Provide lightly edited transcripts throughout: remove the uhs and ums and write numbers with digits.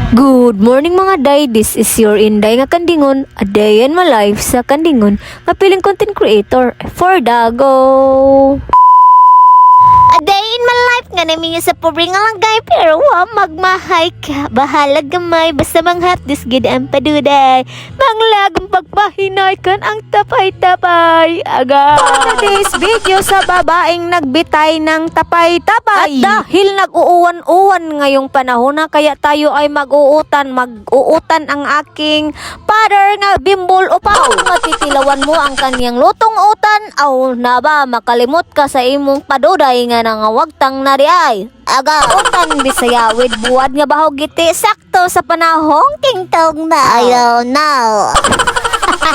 Good morning mga day, this is your Inday nga Kandingon, a day in my life sa Kandingon, nga piling content creator for Dago. A day in my life nga namin sa pobre nga lang gay, pero magmahay ka, bahala gamay, basta manghat disgid ang paduday, manglagong pagpahinay kan ang tapay-tapay, aga. For today's video sa babaeng nagbitay ng tapay-tapay. At dahil nag-uuwan-uwan ngayong panahon na, kaya tayo ay mag-uutan ang aking father nga bimbol upaw. Matitilawan mo ang kaniyang lutong utan, aw na ba makalimot ka sa imong paduday nga nangawagtang nariay. Aga, utan Bisaya with buwad nga bahog giti, sakto sa panahong tingtog na. Ayaw now.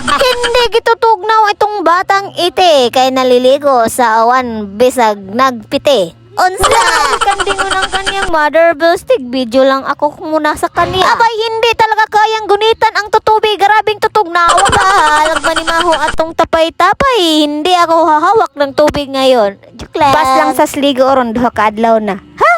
Hindi gitutugnaw itong batang ite, kay naliligo sa awan bisag nagpite. Unsa? Kandingon ang kaniyang mother, bustig video lang ako muna sa kaniya. Abay, hindi talaga kayang gunitan ang tutubi, garabing tutugnaw. Halag manimaho atong tapay-tapay, hindi ako hahawak ng tubig ngayon. Joke lang. Pas lang sa sligo oron, duha ka adlaw na. Ha?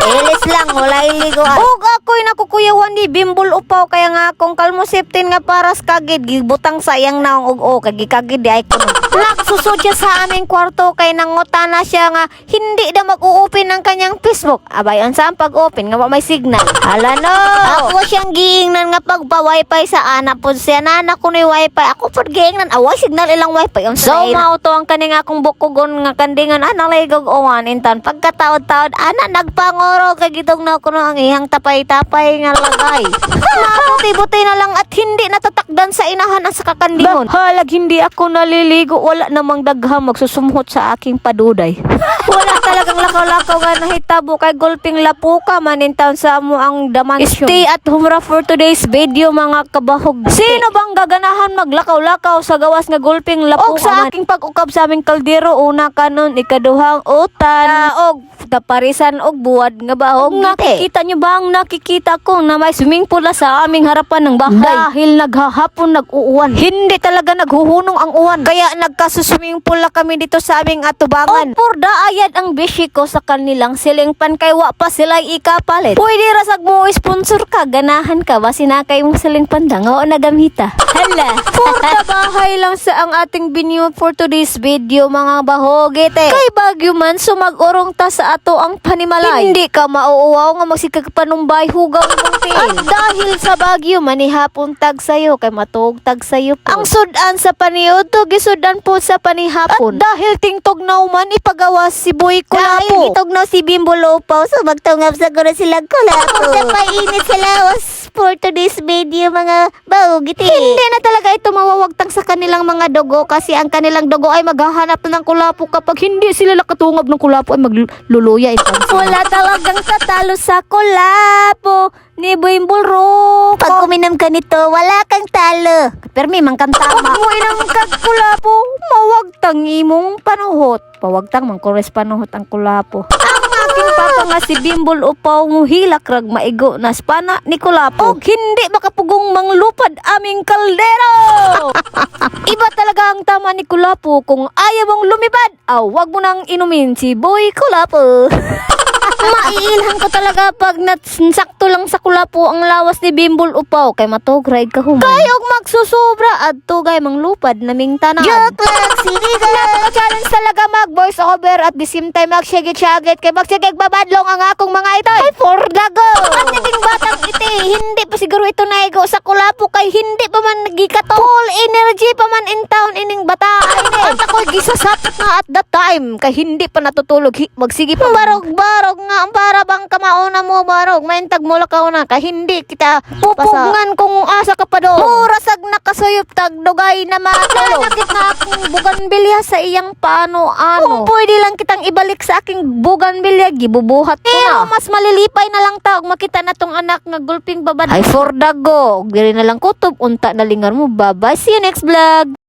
Ilis lang, wala iliguan. Ug ako'y nakukuyawan ni bimbol upaw, kaya nga akong kalmosiptin nga paras kagid gibutang sayang naong ug kagi kagid di ay kuno. Nagsusod siya sa aming kwarto, kay nangutana siya nga hindi na mag-u-open ang kanyang Facebook. Abay, unsa ang pag-open nga may signal? Hala no. Ako siyang giingnan nga pagpa-wifi sa anak po siya, nana ko ni wifi. Ako pod giingnan away signal ilang wifi. So mao to ang kaning akong bukugon nga kandingan analigog owan intan pagkataod-taod ana nagpangoro kay gitugnaw ko ang iyang tapay-tapay nga lagay. Mabuti-buti na lang at hindi natatakdan sa inahan ang sa kakandingon. Halag hindi ako naliligo, wala namang daghang magsusumhot sa aking paduday. Wala talagang lakaw-lakaw nga nahitabo, kay gulping lapuka man in town sa amo ang damansyon. Stay at home ra for today's video mga kabahog. Sino bang gaganahan maglakaw-lakaw sa gawas nga gulping lapuka? Og sa aking pag-ukab sa aming kaldero, una kanon ikaduhang utan. Og taparisan og buwad nga bahog. Nakikita nyo ba ang nakikita ko na may swimming pool sa aming harapan ng bahay? Dahil naghahapon nag-uuwan. Hindi talaga naghuhunong ang uwan. Kaya nagkasuswimming pool na kami dito sa aming atubangan. O purda ayad ang bishi ko sa kanilang silingpan, kay wa pa sila ikapalit. Pwede rasag mo sponsor ka, ganahan ka ba sinakay mong silingpan da nga o nagamita? Hala. Purda bahay lang sa ang ating binyo for today's video mga bahogete. Kay Bagyo man sumag-urong ta sa ato ang panimalay. Hindi ka mauuwaw nga magsikagpanumbay hugaw mong tin. At dahil sa Bagyo manihapon tag sayo, kay matug tag sayo po. Ang sudan sa paniod to gisudan po sa panihapon. At dahil tingtognaw man ipagawas si Boy Kulapo. Dahil itognaw si Bimbo Lopaw, so magtungab sa guro silang Kulapo. Sa painit sa lawas for today's video mga bahugiti. Hindi na talaga ito mawawagtang sa kanilang mga dugo, kasi ang kanilang dugo ay maghahanap ng kulapo. Kapag hindi sila nakatungab ng kulapo ay magluluya ito. Wala talagang tatalo sa kulapo ni Bimbol Ro. Pag uminom ka nito, wala kang talo. Pero may mang kang tama. Pag mo inang kagkulapo, mawagtang imong panuhot. Pawagtang mang kores panuhot ang kulapo. Ang aking papa nga si Bimbol upaw nguhilak rag maigo na spana ni kulapo. Og hindi makapugong manglupad aming kaldero. Iba talaga ang tama ni kulapo. Kung ayaw mong lumipad, wag mo nang inumin si Boy Kulapo. Maiilhan ko talaga pag natsakto lang sa kulapo ang lawas ni Bimbol upaw, kay matogride ka human. Kayog magsusubra at tugay manglupad naming tanan. Joke lang, siniga. Napaka-challenge talaga mag voice over at the same time magsigit-sigit, kay magsigig babadlong ang akong mga ito. Ay, for the go! At nating batang iti, hindi pa siguro ito naigo sa kulapo, kay hindi pa man nagikato. Full energy pa man in town ining bata. At ako'y gisasapit na at that time, kay hindi pa natutulog. Magsige pa. Barog-barog nga, para bang kamauna mo barog, maintag mo lakaw na, kay hindi kita pupugngan kung asa ka pa doon. Murasag nakasuyop tag dugay na matulog. Nakit na akong buganbilya sa iyang paano-ano. Kung pwede lang kitang ibalik sa aking buganbilya, gibubuhat ko na. Mas malilipay na lang taog makita na tong anak nga gulping babad. Ay for the go, diri na lang kutob, unta na lingar mo. Bye-bye, see you next vlog.